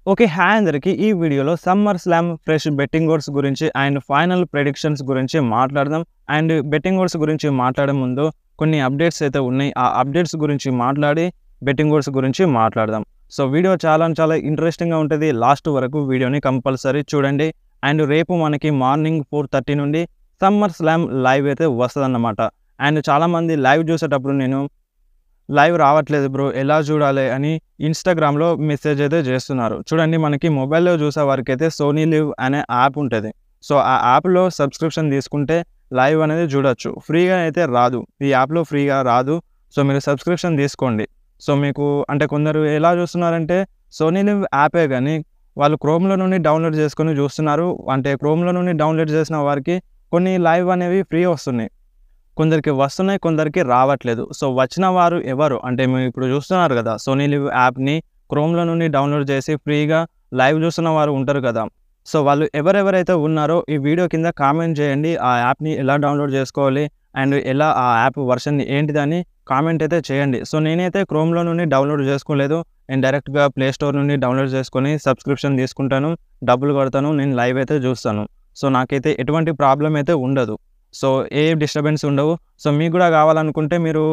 Okay. Hi అందరికి. ఈ వీడియోలో summer slam fresh betting odds గురించి అండ్ ఫైనల్ ప్రెడిక్షన్స్ గురించి మాట్లాడదాం. అండ్ బెట్టింగ్ ఓడ్స్ గురించి మాట్లాడే ముందు కొన్ని అప్డేట్స్ అయితే ఉన్నాయి. ఆ అప్డేట్స్ గురించి మాట్లాడి బెట్టింగ్ ఓడ్స్ గురించి మాట్లాడదాం. సో వీడియో చాలా ఇంట్రెస్టింగ్‌గా ఉంటది. లాస్ట్ వరకు వీడియోని కంపల్సరీ చూడండి. అండ్ రేపు మనకి మార్నింగ్ 4:30 నుండి సమ్మర్ స్లామ్ లైవ్ అయితే వస్తదన్నమాట. అండ్ చాలామంది లైవ్ చూసేటప్పుడు నేను లైవ్ రావట్లేదు బ్రో ఎలా చూడాలి అని ఇన్‌స్టాగ్రామ్‌లో మెసేజ్ అయితే చేస్తున్నారు. చూడండి మనకి మొబైల్‌లో చూసే వారికైతే సోనీ లివ్ అనే యాప్ ఉంటది. సో ఆ యాప్‌లో సబ్స్క్రిప్షన్ తీసుకుంటే లైవ్ అనేది చూడొచ్చు. ఫ్రీగా అయితే రాదు. ఈ యాప్‌లో ఫ్రీగా రాదు. సో మీరు సబ్స్క్రిప్షన్ తీసుకోండి. సో మీకు అంటే కొందరు ఎలా చూస్తున్నారంటే సోనీ లివ్ యాపే గానీ వాళ్ళు క్రోమ్‌లో నుండి డౌన్‌లోడ్ చేసుకొని చూస్తున్నారు. అంటే క్రోమ్‌లో నుండి డౌన్‌లోడ్ చేసిన వారికి కొన్ని లైవ్ అనేవి ఫ్రీ వస్తున్నాయి. కొందరికి వస్తున్నాయి, కొందరికి రావట్లేదు. సో వచ్చిన వారు ఎవరు? అంటే మీరు ఇప్పుడు చూస్తున్నారు కదా! సోనీ లివ్ యాప్‌ని క్రోమ్‌లో నుండి డౌన్‌లోడ్ చేసి ఫ్రీగా లైవ్ చూస్తున్న వారు ఉంటారు కదా! సో వాళ్ళు ఎవరెవరైతే ఉన్నారో ఈ వీడియో కింద కామెంట్ చేయండి. ఆ యాప్‌ని ఎలా డౌన్‌లోడ్ చేసుకోవాలి? అండ్ ఎలా ఆ యాప్ వర్షన్ ఏంటిదని కామెంట్ అయితే చేయండి. సో నేనైతే క్రోమ్‌లో నుండి డౌన్‌లోడ్ చేసుకోలేదు. నేను డైరెక్ట్‌గా ప్లే స్టోర్ నుండి డౌన్‌లోడ్ చేసుకొని సబ్స్క్రిప్షన్ తీసుకుంటాను. డబ్బులు కడతాను. నేను లైవ్ అయితే చూస్తాను. సో నాకైతే ఎటువంటి ప్రాబ్లమ్ అయితే ఉండదు. సో ఏ డిస్టర్బెన్స్ ఉండవు. సో మీకు గూడా కావాలనుకుంటే మీరు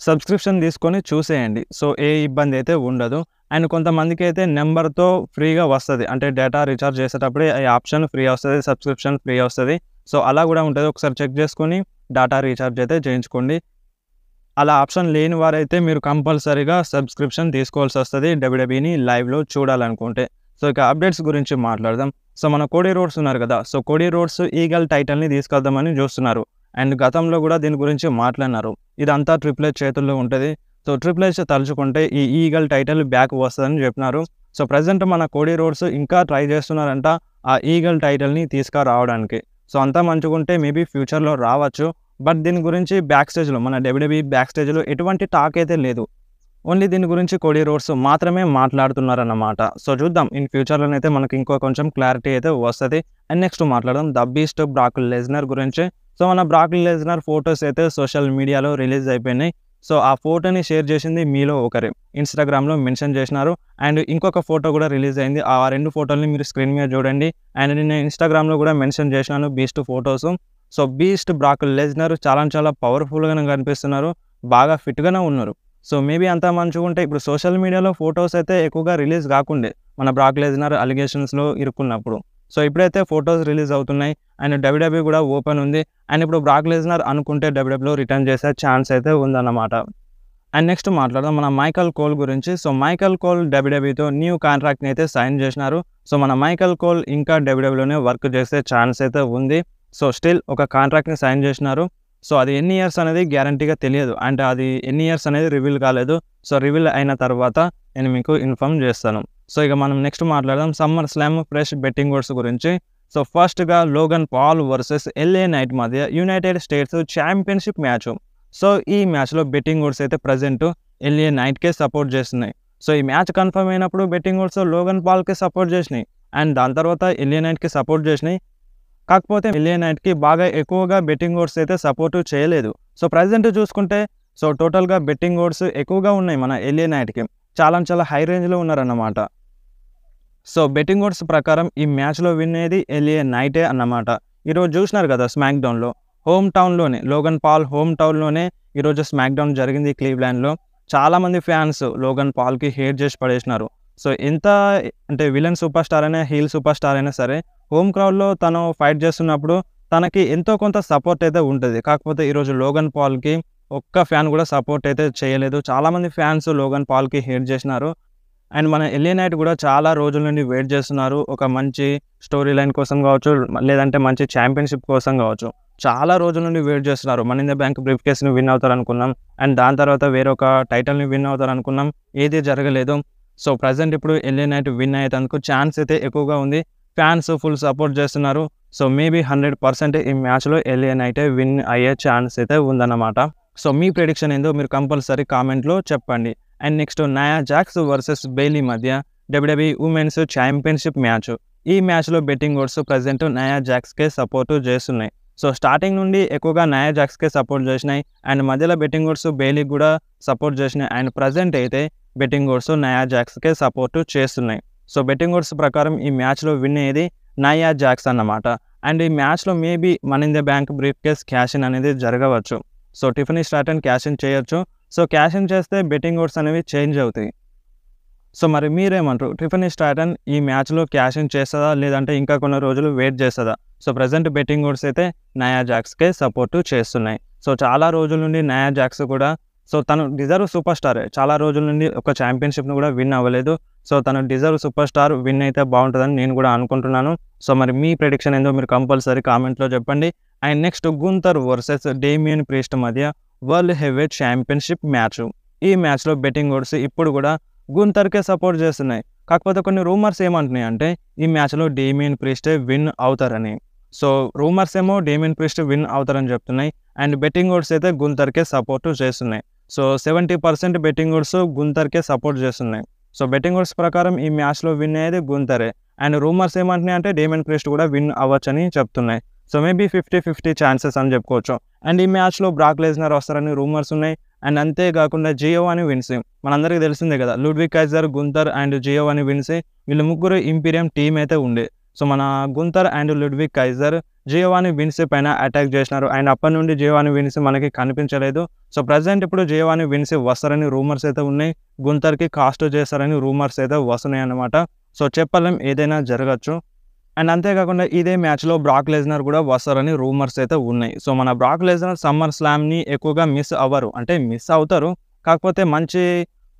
సబ్స్క్రిప్షన్ తీసుకొని చూసేయండి. సో ఏ ఇబ్బంది అయితే ఉండదు. అండ్ కొంతమందికైతే నంబర్‌తో ఫ్రీగా వస్తది. అంటే డేటా రీచార్జ్ చేసేటప్పుడే ఈ ఆప్షన్ ఫ్రీ వస్తది. సబ్స్క్రిప్షన్ ఫ్రీ వస్తది. సో అలా గూడా ఉంటది. ఒకసారి చెక్ చేసుకొని డేటా రీచార్జ్ అయితే చేయించుకోండి. అలా ఆప్షన్ లేని వారైతే మీరు కంపల్సరీగా సబ్స్క్రిప్షన్ తీసుకోవాల్సొస్తది డబ్ల్యూడబ్ల్యూఈని లైవ్‌లో చూడాలనుకుంటే. సో ఇక అప్డేట్స్ గురించి మాట్లాడదాం. సో మన కోడీ రోడ్స్ ఉన్నారు కదా! సో కోడీ రోడ్స్ ఈగల్ టైటిల్‌ని తీసుకొద్దామని చూస్తున్నారు. అండ్ గతంలో గూడా దీని గురించి మాట్లాడినారు. ఇదంతా ట్రిపుల్ హెచ్ చేతుల్లో ఉంటది. సో ట్రిపుల్ హెచ్ తలుచుకుంటే ఈ ఈగల్ టైటిల్ బ్యాక్ వస్తదని చెప్పినారు. సో ప్రెజెంట్ మన కోడీ రోడ్స్ ఇంకా ట్రై చేస్తున్నారంట ఆ ఈగల్ టైటిల్‌ని తీసుకురావడానికి. సో అంతా మంచిగుంటే మేబీ ఫ్యూచర్‌లో రావచ్చు. బట్ దీని గురించి బ్యాక్ స్టేజ్‌లో మన డబ్ల్యూడబ్ల్యూఈ బ్యాక్ స్టేజ్‌లో ఎటువంటి టాక్ అయితే లేదు. ఓన్లీ దీని గురించి కోడీ రోడ్స్ మాత్రమే మాట్లాడుతున్నారన్నమాట. సో చూద్దాం ఇన్ ఫ్యూచర్‌లోనైతే మనకి ఇంకో కొంచెం క్లారిటీ అయితే వస్తది. అండ్ నెక్స్ట్ మాట్లాడదాం ద బీస్ట్ బ్రాక్ లెస్నర్ గురించి. సో మన బ్రాక్ లెస్నర్ ఫోటోస్ అయితే సోషల్ మీడియాలో రిలీజ్ అయిపోయినాయి. సో ఆ ఫోటోని షేర్ చేసింది మీలో ఒకరే. ఇన్‌స్టాగ్రామ్‌లో మెన్షన్ చేసినారు. అండ్ ఇంకొక ఫోటో కూడా రిలీజ్ అయింది. ఆ 2 ఫోటోల్ని మీరు స్క్రీన్ మీద చూడండి. అండ్ నేను ఇన్‌స్టాగ్రామ్‌లో కూడా మెన్షన్ చేసినాను beast photos. So beast Brock Lesnar చాలా పవర్‌ఫుల్‌గానే కనిపిస్తున్నారు. బాగా ఫిట్‌గానే ఉన్నారు. సో మేబీ అంతా మంచిగుంటే ఇప్పుడు సోషల్ మీడియాలో ఫోటోస్ అయితే ఎక్కువగా రిలీజ్ కాకుండే. మన బ్రాక్ లెస్నర్ అలిగేషన్స్‌లో ఇరుక్కున్నప్పుడు. సో ఇప్పుడైతే ఫోటోస్ రిలీజ్ అవుతున్నాయి. అండ్ డబ్ల్యూడబ్ల్యూఈ కూడా ఓపెన్ ఉంది. అండ్ ఇప్పుడు బ్రాక్ లెస్నర్ అనుకుంటే డబ్ల్యూడబ్ల్యూఈలో రిటర్న్ చేసే ఛాన్స్ అయితే ఉందన్నమాట. అండ్ నెక్స్ట్ మాట్లాడదాం మన మైకల్ కోల్ గురించి. సో మైకల్ కోల్ డబ్ల్యూడబ్ల్యూఈతో న్యూ కాంట్రాక్ట్‌ని అయితే సైన్ చేసినారు. సో మన మైకల్ కోల్ ఇంకా డబ్ల్యూడబ్ల్యూఈలోనే వర్క్ చేసే ఛాన్స్ అయితే ఉంది. సో స్టిల్ ఒక కాంట్రాక్ట్‌ని సైన్ చేసినారు. సో అది ఎన్ని ఇయర్స్ అనేది గ్యారంటీగా తెలియదు. అంటే అది ఎన్ని ఇయర్స్ అనేది రివీల్ కాలేదు. సో రివీల్ అయిన తర్వాత నేను మీకు ఇన్ఫార్మ్ చేస్తాను. సో ఇక మనం నెక్స్ట్ మాట్లాడదాం SummerSlam fresh betting odds గురించి. సో ఫస్ట్‌గా Logan Paul versus LA Knight మధ్య United States championship match. So ఈ మ్యాచ్‌లో బెట్టింగ్ ఓడ్స్ అయితే ప్రెజెంట్ ఎల్ఏ నైట్‌కే సపోర్ట్ చేస్తున్నాయి. సో ఈ మ్యాచ్ కన్ఫర్మ్ అయినప్పుడు బెట్టింగ్ ఓడ్స్ లోగన్ పాల్‌కే సపోర్ట్ చేసినాయి. అండ్ దాని తర్వాత ఎల్ఏ నైట్‌కి సపోర్ట్ చేసినాయి. కాకపోతే ఎల్ఏ నైట్‌కి బాగా ఎక్కువగా బెట్టింగ్ ఓడ్స్ అయితే సపోర్ట్ చేయలేదు. సో ప్రెజెంట్ చూసుకుంటే సో టోటల్‌గా బెట్టింగ్ ఓడ్స్ ఎక్కువగా ఉన్నాయి మన ఎల్ఏ నైట్‌కి. చాలా హై రేంజ్‌లో ఉన్నారన్నమాట. సో బెట్టింగ్ ఓడ్స్ ప్రకారం ఈ మ్యాచ్‌లో విన్ అయ్యేది ఎల్ఏ నైటే అన్నమాట. ఈరోజు చూసినారు కదా స్మాక్ డౌన్‌లో హోమ్ టౌన్‌లోనే లోగన్ పాల్ హోమ్ టౌన్‌లోనే ఈరోజు స్మాక్ డౌన్ జరిగింది క్లీవ్‌లాండ్‌లో. చాలామంది ఫ్యాన్స్ లోగన్ పాల్‌కి హేట్ చేసి పడేసినారు. సో ఎంత అంటే విలన్ సూపర్ స్టార్ అయినా, హీల్ సూపర్ స్టార్ అయినా సరే హోమ్ క్రౌడ్‌లో తను ఫైట్ చేస్తున్నప్పుడు తనకి ఎంతో కొంత సపోర్ట్ అయితే ఉంటది. కాకపోతే ఈరోజు లోగన్ పాల్‌కి ఒక్క ఫ్యాన్ కూడా సపోర్ట్ అయితే చేయలేదు. చాలామంది ఫ్యాన్స్ లోగన్ పాల్‌కి హేట్ చేసినారు. అండ్ మన ఎల్ఏ నైట్ కూడా చాలా రోజుల నుండి వెయిట్ చేస్తున్నారు. ఒక మంచి స్టోరీ లైన్ కోసం కావచ్చు, లేదంటే మంచి ఛాంపియన్‌షిప్ కోసం కావచ్చు. చాలా రోజుల నుండి వెయిట్ చేస్తున్నారు. Money in the Bank brief కేస్‌ని విన్ అవుతారనుకున్నాం. అండ్ దాని తర్వాత వేరొక టైటిల్‌ని విన్ అవుతారనుకున్నాం. ఏది జరగలేదు. సో ప్రెజెంట్ ఇప్పుడు ఎల్ఏ నైట్ విన్ అయ్యేందుకు ఛాన్స్ అయితే ఎక్కువగా ఉంది. ఫ్యాన్స్ ఫుల్ సపోర్ట్ చేస్తున్నారు. సో మేబీ 100% ఈ మ్యాచ్‌లో ఎల్ఏ నైటే విన్ అయ్యే ఛాన్స్ అయితే ఉందన్నమాట. సో మీ ప్రెడిక్షన్ ఏందో మీరు కంపల్సరీ కామెంట్‌లో చెప్పండి. అండ్ నెక్స్ట్ నయా జాక్స్ వర్సెస్ బెయిలీ మధ్య డబ్ల్యూడబ్ల్యూఈ ఉమెన్స్ ఛాంపియన్‌షిప్ మ్యాచ్. ఈ మ్యాచ్‌లో బెట్టింగ్ ఓడ్స్ ప్రెజెంట్ నయా జాక్స్‌కే సపోర్ట్ చేస్తున్నాయి. సో స్టార్టింగ్ నుండి ఎక్కువగా నయా జాక్స్‌కే సపోర్ట్ చేసినాయి. అండ్ మధ్యలో బెట్టింగ్ ఓడ్స్ బెయిలీకి కూడా సపోర్ట్ చేసినాయి. అండ్ ప్రెజెంట్ అయితే బెట్టింగ్ ఓడ్స్ నయా జాక్స్‌కే సపోర్ట్ చేస్తున్నాయి. సో బెట్టింగ్ ఓడ్స్ ప్రకారం ఈ మ్యాచ్లో విన్ అయ్యేది నయా జాక్స్ అన్నమాట. అండ్ ఈ మ్యాచ్లో maybe money in the Bank brief case cash in అనేది జరగవచ్చు. So Tiffany Stratton cash in చేయొచ్చు. సో క్యాష్ ఇన్ చేస్తే బెట్టింగ్ ఓడ్స్ అనేవి చేంజ్ అవుతాయి. సో మరి మీరేమంటారు? టిఫనీ స్ట్రాటన్ ఈ మ్యాచ్లో క్యాష్ ఇన్ చేస్తుందా, లేదంటే ఇంకా కొన్ని రోజులు వెయిట్ చేస్తుందా? సో ప్రజెంట్ బెట్టింగ్ ఓడ్స్ అయితే నయా జాక్స్కే సపోర్ట్ చేస్తున్నాయి. సో చాలా రోజుల నుండి నయా జాక్స్ కూడా సో తను డిజర్వ్ సూపర్ స్టారే. చాలా రోజుల నుండి ఒక ఛాంపియన్షిప్ను కూడా విన్ అవ్వలేదు. సో తను డిజర్వ్ సూపర్ స్టార్ విన్ అయితే బాగుంటుందని నేను కూడా అనుకుంటున్నాను. సో మరి మీ ప్రెడిక్షన్ ఏందో మీరు కంపల్సరీ కామెంట్లో చెప్పండి. And next గుంతర్ versus Damian priest మధ్య వరల్డ్ హెవీవెయిట్ ఛాంపియన్షిప్ మ్యాచ్. ఈ మ్యాచ్లో బెట్టింగ్ ఓడ్స్ ఇప్పుడు కూడా గుంతర్కే సపోర్ట్ చేస్తున్నాయి. కాకపోతే కొన్ని రూమర్స్ ఏమంటున్నాయి అంటే ఈ మ్యాచ్లో డేమియన్ ప్రీస్టే విన్ అవుతారని. సో రూమర్స్ ఏమో డేమియన్ ప్రీస్ట్ విన్ అవుతారని చెప్తున్నాయి. అండ్ బెట్టింగ్ ఓడ్స్ అయితే గుంతర్కే సపోర్ట్ చేస్తున్నాయి. సో 70% బెట్టింగ్ ఓడ్స్ గుంతర్కే సపోర్ట్ చేస్తున్నాయి. సో బెట్టింగ్ ఓడ్స్ ప్రకారం ఈ మ్యాచ్లో విన్ అయ్యేది గుంతరే. అండ్ రూమర్స్ ఏమంటున్నాయి అంటే డేమియన్ ప్రీస్ట్ కూడా విన్ అవ్వచ్చని చెప్తున్నాయి. సో మేబీ 50-50 ఛాన్సెస్ అని చెప్పుకోవచ్చు. అండ్ ఈ మ్యాచ్లో బ్రాక్ లెస్నర్ వస్తారని రూమర్స్ ఉన్నాయి. అండ్ అంతేకాకుండా జియోవాని విన్సీ, మనందరికీ తెలిసిందే కదా, Ludwig Kaiser, Gunther and Giovanni Vinci వీళ్ళు ముగ్గురు ఇంపీరియం టీం అయితే ఉండే. సో మన Gunther and Ludwig Kaiser Giovanni Vinci పైన అటాక్ చేసినారు. అండ్ అప్పటి నుండి జియోవాని విన్సీ మనకి కనిపించలేదు. సో ప్రజెంట్ ఇప్పుడు జియోవాని విన్సీ వస్తారని రూమర్స్ అయితే ఉన్నాయి. గుంతర్కి కాస్ట్ చేస్తారని రూమర్స్ అయితే వస్తున్నాయి అన్నమాట. సో చెప్పలేం, ఏదైనా జరగచ్చు. అండ్ అంతేకాకుండా ఇదే మ్యాచ్లో బ్రాక్ లెస్నర్ కూడా వస్తారని రూమర్స్ అయితే ఉన్నాయి. సో మన బ్రాక్ లెస్నర్ సమ్మర్ స్లామ్ని ఎక్కువగా మిస్ అవ్వరు, అంటే మిస్ అవుతారు. కాకపోతే మంచి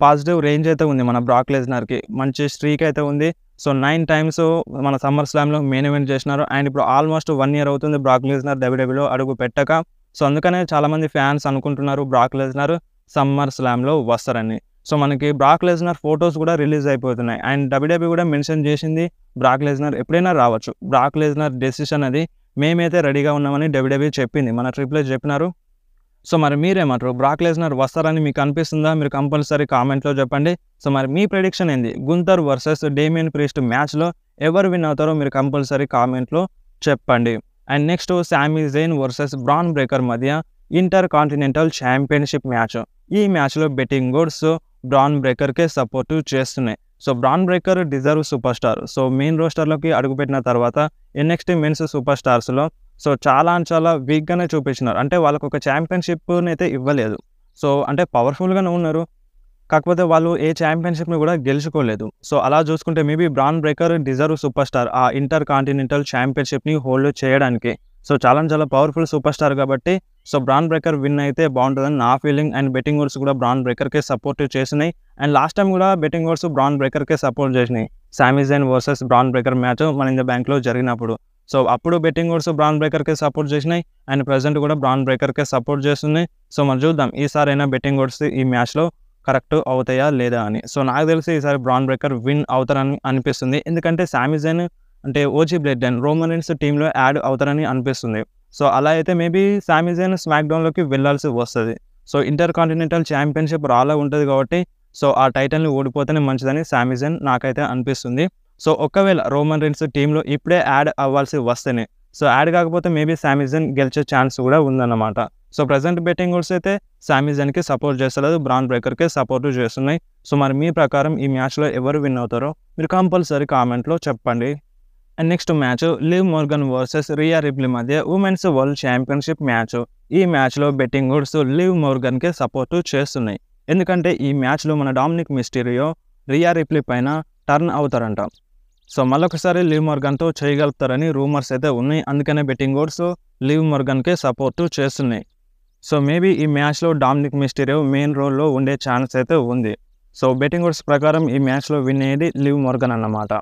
పాజిటివ్ రేంజ్ అయితే ఉంది మన బ్రాక్ లెస్నర్కి, మంచి స్ట్రీక్ అయితే ఉంది. సో 9 టైమ్స్ మన సమ్మర్ స్లామ్లో మెయిన్ ఈవెంట్ చేసినారు. అండ్ ఇప్పుడు ఆల్మోస్ట్ 1 year అవుతుంది బ్రాక్ లెస్నర్ డబ్ల్యూడబ్ల్యూలో అడుగు పెట్టక. సో అందుకనే చాలామంది ఫ్యాన్స్ అనుకుంటున్నారు బ్రాక్ లెస్నర్ సమ్మర్ స్లామ్లో వస్తారని. సో మనకి బ్రాక్ లెస్నర్ ఫొటోస్ కూడా రిలీజ్ అయిపోతున్నాయి. అండ్ డబ్ల్యూడబ్ల్యూ కూడా మెన్షన్ చేసింది బ్రాక్ లెస్నర్ ఎప్పుడైనా రావచ్చు. బ్రాక్ లెస్నర్ డెసిషన్ అది మేమైతే రెడీగా ఉన్నామని డబ్ల్యూడబ్ల్యూ చెప్పింది, మన ట్రిపుల్ హెచ్ చెప్పినారు. సో మరి మీరేమంటారు? బ్రాక్ లెస్నర్ వస్తారని మీకు అనిపిస్తుందా? మీరు కంపల్సరీ కామెంట్లో చెప్పండి. సో మరి మీ ప్రెడిక్షన్ ఏంది? గుంతర్ వర్సెస్ డేమియన్ ప్రీస్ట్ మ్యాచ్లో ఎవరు విన్ అవుతారో మీరు కంపల్సరీ కామెంట్లో చెప్పండి. And next Sami Zayn versus Bron Breakker మధ్య ఇంటర్ కాంటినెంటల్ ఛాంపియన్షిప్ మ్యాచ్. ఈ మ్యాచ్లో బెట్టింగ్ ఓడ్స్ బ్రాన్ బ్రేకర్కే సపోర్ట్ చేస్తున్నాయి. So Bron Breakker deserve superstar. So main రోస్టర్లోకి అడుగుపెట్టిన తర్వాత NXT మెన్స్ సూపర్ స్టార్స్లో సో చాలా వీక్గానే చూపించినారు. అంటే వాళ్ళకు ఒక ఛాంపియన్షిప్ని అయితే ఇవ్వలేదు. సో అంటే పవర్ఫుల్గానే ఉన్నారు, కాకపోతే వాళ్ళు ఏ ఛాంపియన్షిప్ని కూడా గెలుచుకోలేదు. సో అలా చూసుకుంటే maybe bran Breakker deserve super star ఆ ఇంటర్ కాంటినెంటల్ ఛాంపియన్షిప్ని హోల్డ్ చేయడానికి. సో చాలా పవర్ఫుల్ సూపర్ స్టార్ కాబట్టి సో బ్రాన్ బ్రేకర్ విన్ అయితే బాగుంటుందని నా ఫీలింగ్. అండ్ బెట్టింగ్ ఓడ్స్ కూడా బ్రాన్ బ్రేకర్కే సపోర్ట్ చేసినాయి. అండ్ లాస్ట్ టైం కూడా బెట్టింగ్ ఓడ్స్ బ్రాన్ బ్రేకర్కే సపోర్ట్ చేసినాయి. Shami Zayn versus Bron breaker match money in the బ్యాంక్లో జరిగినప్పుడు. సో అప్పుడు బెట్టింగ్ ఓడ్స్ బ్రాన్ బ్రేకర్కే సపోర్ట్ చేసినాయి. అండ్ ప్రజెంట్ కూడా బ్రాన్ బ్రేకర్కే సపోర్ట్ చేస్తున్నాయి. సో మరి చూద్దాం ఈసారి అయినా బెట్టింగ్ ఓడ్స్ ఈ మ్యాచ్లో కరెక్ట్ అవుతాయా లేదా అని. సో నాకు తెలిసి ఈసారి బ్రాన్ బ్రేకర్ విన్ అవుతారని అనిపిస్తుంది. ఎందుకంటే శామీ జైన్ అంటే OG blood and Roman Reigns టీంలో యాడ్ అవుతారని అనిపిస్తుంది. సో అలా అయితే మేబీ శామీ జైన్ స్మాక్ డౌన్లోకి వెళ్ళాల్సి వస్తుంది. సో ఇంటర్ కాంటినెంటల్ ఛాంపియన్షిప్ రాలా ఉంటుంది కాబట్టి సో ఆ టైటిల్ని ఓడిపోతేనే మంచిదని శామీ జైన్ నాకైతే అనిపిస్తుంది. సో ఒకవేళ రోమన్ రీన్స్ టీంలో ఇప్పుడే యాడ్ అవ్వాల్సి వస్తేనే, సో యాడ్ కాకపోతే మేబీ శామీ జైన్ గెలిచే ఛాన్స్ కూడా ఉందన్నమాట. సో ప్రజెంట్ బెట్టింగ్ ఓడ్స్ అయితే శామీ జైన్కి సపోర్ట్ చేస్తలేదు, బ్రాన్ బ్రేకర్కే సపోర్ట్ చేస్తున్నాయి. సో మరి మీ ప్రకారం ఈ మ్యాచ్లో ఎవరు విన్ అవుతారో మీరు కంపల్సరీ కామెంట్లో చెప్పండి. And next match Liv Morgan versus Rhea Ripley మధ్య ఉమెన్స్ వరల్డ్ ఛాంపియన్షిప్ మ్యాచ్. ఈ మ్యాచ్లో బెట్టింగ్ ఓడ్స్ లివ్ మోర్గన్కే సపోర్ట్ చేస్తున్నాయి. ఎందుకంటే ఈ మ్యాచ్లో మన డామినిక్ మిస్టీరియో రియా రిప్లీ పైన టర్న్ అవుతారంట. సో మళ్ళొకసారి లివ్ మోర్గన్తో చేయగలుగుతారని రూమర్స్ అయితే ఉన్నాయి. అందుకనే బెట్టింగ్ ఓడ్స్ లివ్ మోర్గన్కే సపోర్ట్ చేస్తున్నాయి. సో మేబీ ఈ మ్యాచ్లో డామినిక్ మిస్టీరియో మెయిన్ రోల్లో ఉండే ఛాన్స్ అయితే ఉంది. సో బెట్టింగ్ ఓడ్స్ ప్రకారం ఈ మ్యాచ్లో విన్ అయ్యేది లివ్ మోర్గన్ అన్నమాట.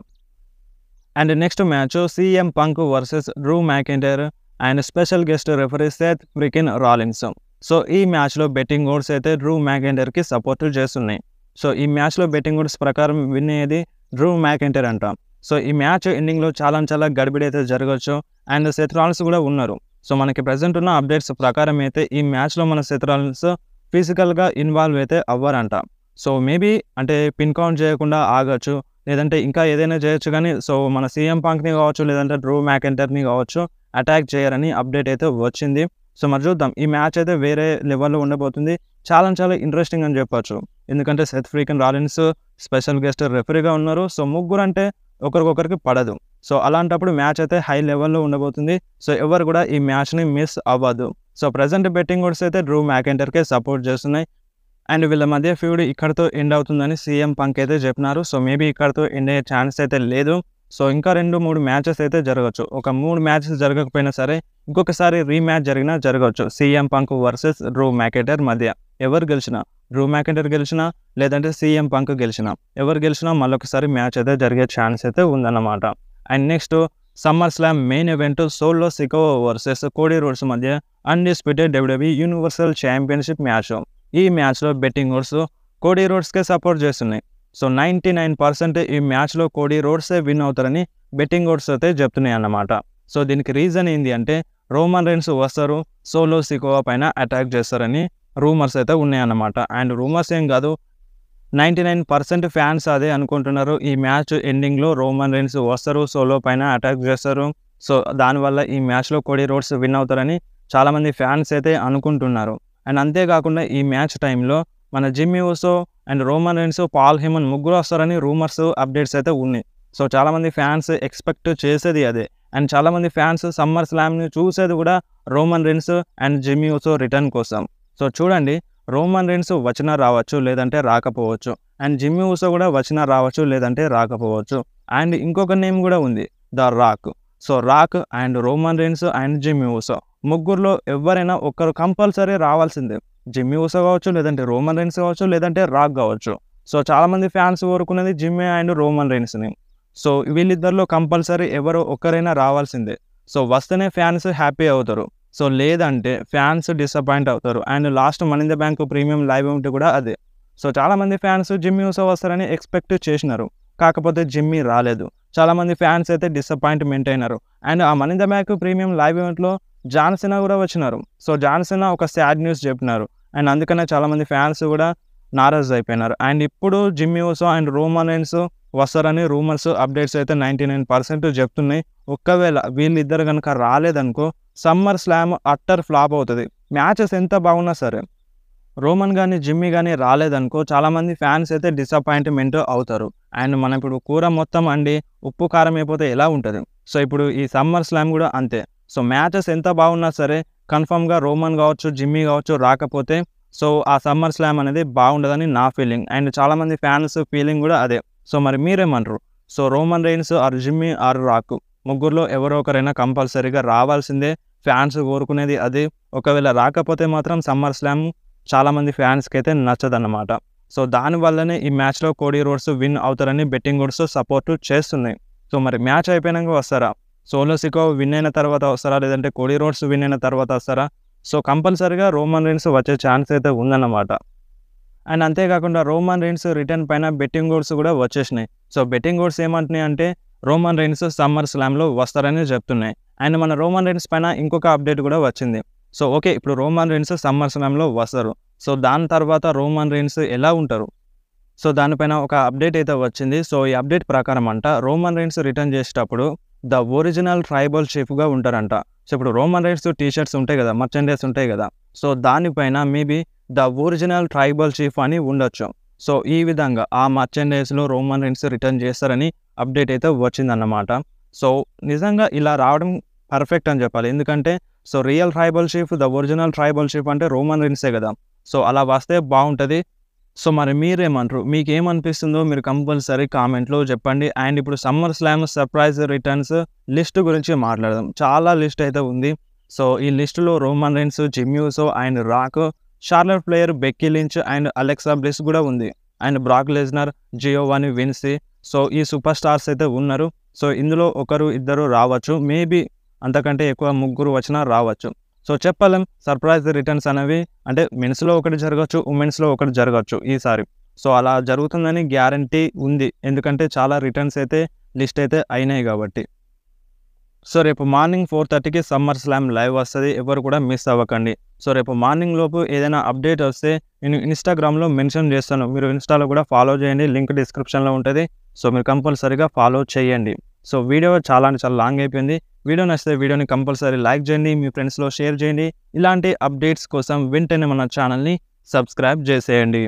And next match CM punk versus Drew McIntyre and special guest referee Seth Freakin Rollins. So ఈ మ్యాచ్లో బెట్టింగ్ ఓడ్స్ అయితే డ్రూ మ్యాకింటైర్కి సపోర్ట్ చేస్తున్నాయి. సో ఈ మ్యాచ్లో బెట్టింగ్ ఓడ్స్ ప్రకారం విన్ అయ్యేది డ్రూ మ్యాకింటైర్ అంట. సో ఈ మ్యాచ్ ఎండింగ్లో చాలా గడిబిడి అయితే జరగవచ్చు. అండ్ సెత్ రాలిన్స్ కూడా ఉన్నారు. సో మనకి ప్రజెంట్ ఉన్న అప్డేట్స్ ప్రకారం అయితే ఈ మ్యాచ్లో మన సెత్ రాలిన్స్ ఫిజికల్గా ఇన్వాల్వ్ అయితే అవ్వరంట. సో మేబీ అంటే పిన్ కౌంట్ చేయకుండా ఆగచ్చు, లేదంటే ఇంకా ఏదైనా చేయొచ్చు. కానీ సో మన CM పంక్ని కావచ్చు, లేదంటే డ్రూ మ్యాకింటైర్ని కావచ్చు అటాక్ చేయరని అప్డేట్ అయితే వచ్చింది. సో మరి చూద్దాం, ఈ మ్యాచ్ అయితే వేరే లెవెల్లో ఉండబోతుంది. చాలా ఇంట్రెస్టింగ్ అని చెప్పొచ్చు. ఎందుకంటే Seth Freakin Rollins special guest రెఫరీగా ఉన్నారు. సో ముగ్గురు అంటే ఒకరికొకరికి పడదు. సో అలాంటప్పుడు మ్యాచ్ అయితే హై లెవెల్‌లో ఉండబోతుంది. సో ఎవరు కూడా ఈ మ్యాచ్‌ని మిస్ అవ్వద్దు. సో ప్రెజెంట్ బెట్టింగ్ ఓడ్స్ అయితే డ్రూ మ్యాకెంటర్‌కే సపోర్ట్ చేస్తున్నాయి. అండ్ వీళ్ళ మధ్య ఫ్యూడ్ ఇక్కడితో ఎండ్ అవుతుందని సీఎం పంక్ అయితే చెప్పినారు. సో మేబీ ఇక్కడితో ఎండ్ అయ్యే ఛాన్స్ అయితే లేదు. సో ఇంకా 2-3 మ్యాచెస్ అయితే జరగొచ్చు. ఒక 3 మ్యాచెస్ జరగకపోయినా సరే ఇంకొకసారి రీమ్యాచ్ జరిగినా జరగవచ్చు. CM punk versus Drew McIntyre మధ్య ఎవరు గెలిచినా, డ్రూ మ్యాకెంటైర్ గెలిచినా లేదంటే సీఎం పంక్ గెలిచినా, ఎవరు గెలిచినా మళ్ళొకసారి మ్యాచ్ అయితే జరిగే ఛాన్స్ అయితే ఉందన్నమాట. And next SummerSlam main event Solo Sikoa versus Cody Rhodes మధ్య undisputed WWE universal championship match. ఈ మ్యాచ్లో బెట్టింగ్ ఓడ్స్ కోడీ రోడ్స్కే సపోర్ట్ చేస్తున్నాయి. సో 99% ఈ మ్యాచ్లో కోడీ రోడ్సే విన్ అవుతారని బెట్టింగ్ ఓడ్స్ అయితే చెప్తున్నాయి అన్నమాట. సో దీనికి రీజన్ ఏంటి అంటే రోమన్ రైన్స్ వస్తారు, సోలో సికోవా పైన అటాక్ చేస్తారని రూమర్స్ అయితే ఉన్నాయన్నమాట. అండ్ రూమర్స్ ఏం కాదు, 99% ఫ్యాన్స్ అదే అనుకుంటున్నారు. ఈ మ్యాచ్ ఎండింగ్లో రోమన్ రైన్స్ వస్తారు, సోలో పైన అటాక్ చేస్తారు. సో దానివల్ల ఈ మ్యాచ్లో కోడీ రోడ్స్ విన్ అవుతారని చాలామంది ఫ్యాన్స్ అయితే అనుకుంటున్నారు. అండ్ అంతేకాకుండా ఈ మ్యాచ్ టైంలో మన Jimmy Uso and Roman Reigns, Paul Heyman ముగ్గురు వస్తారని రూమర్స్ అప్డేట్స్ అయితే ఉన్నాయి. సో చాలామంది ఫ్యాన్స్ ఎక్స్పెక్ట్ చేసేది అదే. అండ్ చాలామంది ఫ్యాన్స్ సమ్మర్ స్లామ్ని చూసేది కూడా Roman Reigns and Jimmy ఊసో return కోసం. సో చూడండి, రోమన్ రైన్స్ వచ్చినా రావచ్చు లేదంటే రాకపోవచ్చు. అండ్ జిమ్మీ ఊసో కూడా వచ్చినా రావచ్చు లేదంటే రాకపోవచ్చు. అండ్ ఇంకొక నేమ్ కూడా ఉంది, the Rock. So Rock and Roman Reigns and Jimmy Uso ముగ్గురులో ఎవరైనా ఒక్కరు కంపల్సరీ రావాల్సిందే. జిమ్మీ ఊసో కావచ్చు లేదంటే రోమన్ రైన్స్ కావచ్చు లేదంటే రాక్ కావచ్చు. సో చాలామంది ఫ్యాన్స్ కోరుకునేది జిమ్మీ అండ్ రోమన్ రైన్స్ని. సో వీళ్ళిద్దరిలో కంపల్సరీ ఎవరో ఒక్కరైనా రావాల్సిందే. సో వస్తేనే ఫ్యాన్స్ హ్యాపీ అవుతారు. సో లేదంటే ఫ్యాన్స్ డిసప్పాయింట్ అవుతారు. And last Money in the Bank premium live event కూడా అదే. సో చాలామంది ఫ్యాన్స్ జిమ్మీ ఊసో వస్తారని ఎక్స్పెక్ట్ చేసినారు, కాకపోతే జిమ్మీ రాలేదు. చాలామంది ఫ్యాన్స్ అయితే డిసప్పాయింట్మెంట్ అయినారు. అండ్ ఆ money in the Bank premium live ఈవెంట్లో జాన్ సినా కూడా వచ్చినారు. సో జాన్ సినా ఒక సాడ్ న్యూస్ చెప్పినారు. అండ్ అందుకనే చాలామంది ఫ్యాన్స్ కూడా నారాజ్ అయిపోయినారు. అండ్ ఇప్పుడు Jimmy Uso and Roman rains వస్తారని రూమర్స్ అప్డేట్స్ అయితే 99% చెప్తున్నాయి. ఒకవేళ వీళ్ళిద్దరు కనుక రాలేదనుకో సమ్మర్ స్లామ్ అట్టర్ ఫ్లాప్ అవుతుంది. మ్యాచెస్ ఎంత బాగున్నా సరే రోమన్ కానీ జిమ్మీ కానీ రాలేదనుకో చాలామంది ఫ్యాన్స్ అయితే డిసప్పాయింట్మెంట్ అవుతారు. అండ్ మనం ఇప్పుడు కూర మొత్తం అండి ఉప్పు కారం అయిపోతే ఎలా ఉంటుంది. సో ఇప్పుడు ఈ సమ్మర్ స్లామ్ కూడా అంతే. సో మ్యాచెస్ ఎంత బాగున్నా సరే కన్ఫర్మ్గా రోమన్ కావచ్చు జిమ్మీ కావచ్చు రాకపోతే సో ఆ సమ్మర్ స్లామ్ అనేది బాగుండదని నా ఫీలింగ్. అండ్ చాలామంది ఫ్యాన్స్ ఫీలింగ్ కూడా అదే. సో మరి మీరేమంటారు? So Roman Reigns or Jimmy or Rock ముగ్గురులో ఎవరో ఒకరైనా కంపల్సరీగా రావాల్సిందే. ఫ్యాన్స్ కోరుకునేది అదే. ఒకవేళ రాకపోతే మాత్రం సమ్మర్ స్లామ్ చాలామంది ఫ్యాన్స్కి అయితే నచ్చదన్నమాట. సో దానివల్లనే ఈ మ్యాచ్లో కోడీ రోడ్స్ విన్ అవుతారని బెట్టింగ్ ఓడ్స్ సపోర్ట్ చేస్తున్నాయి. సో మరి మ్యాచ్ అయిపోయినాక వస్తారా? సోలో సికోవా విన్ అయిన తర్వాత వస్తారా లేదంటే కోడీ రోడ్స్ విన్ అయిన తర్వాత వస్తారా? సో కంపల్సరీగా రోమన్ రైన్స్ వచ్చే ఛాన్స్ అయితే ఉందన్నమాట. అండ్ అంతేకాకుండా రోమన్ రైన్స్ రిటర్న్ పైన బెట్టింగ్ ఓడ్స్ కూడా వచ్చేసినాయి. సో బెట్టింగ్ ఓడ్స్ ఏమంటున్నాయి అంటే రోమన్ రైన్స్ సమ్మర్ స్లామ్లో వస్తారని చెప్తున్నాయి. అండ్ మన రోమన్ రైన్స్ పైన ఇంకొక అప్డేట్ కూడా వచ్చింది. సో ఓకే, ఇప్పుడు రోమన్ రైన్స్ సమ్మర్ స్లామ్లో వస్తారు. సో దాని తర్వాత రోమన్ రైన్స్ ఎలా ఉంటారు? సో దానిపైన ఒక అప్డేట్ అయితే వచ్చింది. సో ఈ అప్డేట్ ప్రకారం అంట రోమన్ రైన్స్ రిటర్న్ చేసేటప్పుడు ద ఒరిజినల్ ట్రైబల్ చీఫ్గా ఉంటారంట. సో ఇప్పుడు రోమన్ రైన్స్ టీషర్ట్స్ ఉంటాయి కదా, మర్చెండైజ్ ఉంటాయి కదా, సో దానిపైన maybe the original tribal chief అని ఉండొచ్చు. సో ఈ విధంగా ఆ మర్చెండైజ్లో రోమన్ రైన్స్ రిటర్న్ చేస్తారని అప్డేట్ అయితే వచ్చిందన్నమాట. సో నిజంగా ఇలా రావడం పర్ఫెక్ట్ అని చెప్పాలి. ఎందుకంటే so real tribal chief, the original tribal chief అంటే రోమన్ రైన్సే కదా. సో అలా వస్తే బాగుంటుంది. సో మరి మీరేమంటారు? మీకేమనిపిస్తుందో మీరు కంపల్సరీ కామెంట్లో చెప్పండి. అండ్ ఇప్పుడు SummerSlam surprise returns list గురించి మాట్లాడదాం. చాలా లిస్ట్ అయితే ఉంది. సో ఈ లిస్టులో Roman Reigns, Jimmy Uso and Rock, Charlotte Flair, Becky Lynch and Alexa Bliss కూడా ఉంది. And Brock Lesnar, Giovanni Vinci. So ఈ సూపర్ స్టార్స్ అయితే ఉన్నారు. సో ఇందులో ఒకరు ఇద్దరు రావచ్చు, మేబీ అంతకంటే ఎక్కువ ముగ్గురు వచ్చినా రావచ్చు. సో చెప్పలేం. సర్ప్రైజ్ రిటర్న్స్ అనేవి అంటే మెన్స్లో ఒకటి జరగచ్చు, ఉమెన్స్లో ఒకటి జరగచ్చు ఈసారి. సో అలా జరుగుతుందని గ్యారంటీ ఉంది, ఎందుకంటే చాలా రిటర్న్స్ అయితే లిస్ట్ అయితే అయినాయి కాబట్టి. సో రేపు మార్నింగ్ 4:30కి సమ్మర్ స్లామ్ లైవ్ వస్తుంది, ఎవరు కూడా మిస్ అవ్వకండి. సో రేపు మార్నింగ్ లోపు ఏదైనా అప్డేట్ వస్తే నేను ఇన్స్టాగ్రామ్లో మెన్షన్ చేస్తాను, మీరు ఇన్స్టాలో కూడా ఫాలో చేయండి, లింక్ డిస్క్రిప్షన్లో ఉంటుంది. సో మీరు కంపల్సరీగా ఫాలో చేయండి. సో వీడియో చాలా లాంగ్ అయిపోయింది. వీడియో నచ్చితే వీడియోని కంపల్సరీ లైక్ చేయండి, మీ ఫ్రెండ్స్లో షేర్ చేయండి. ఇలాంటి అప్డేట్స్ కోసం వెంటనే మన ఛానల్ని సబ్స్క్రైబ్ చేసేయండి.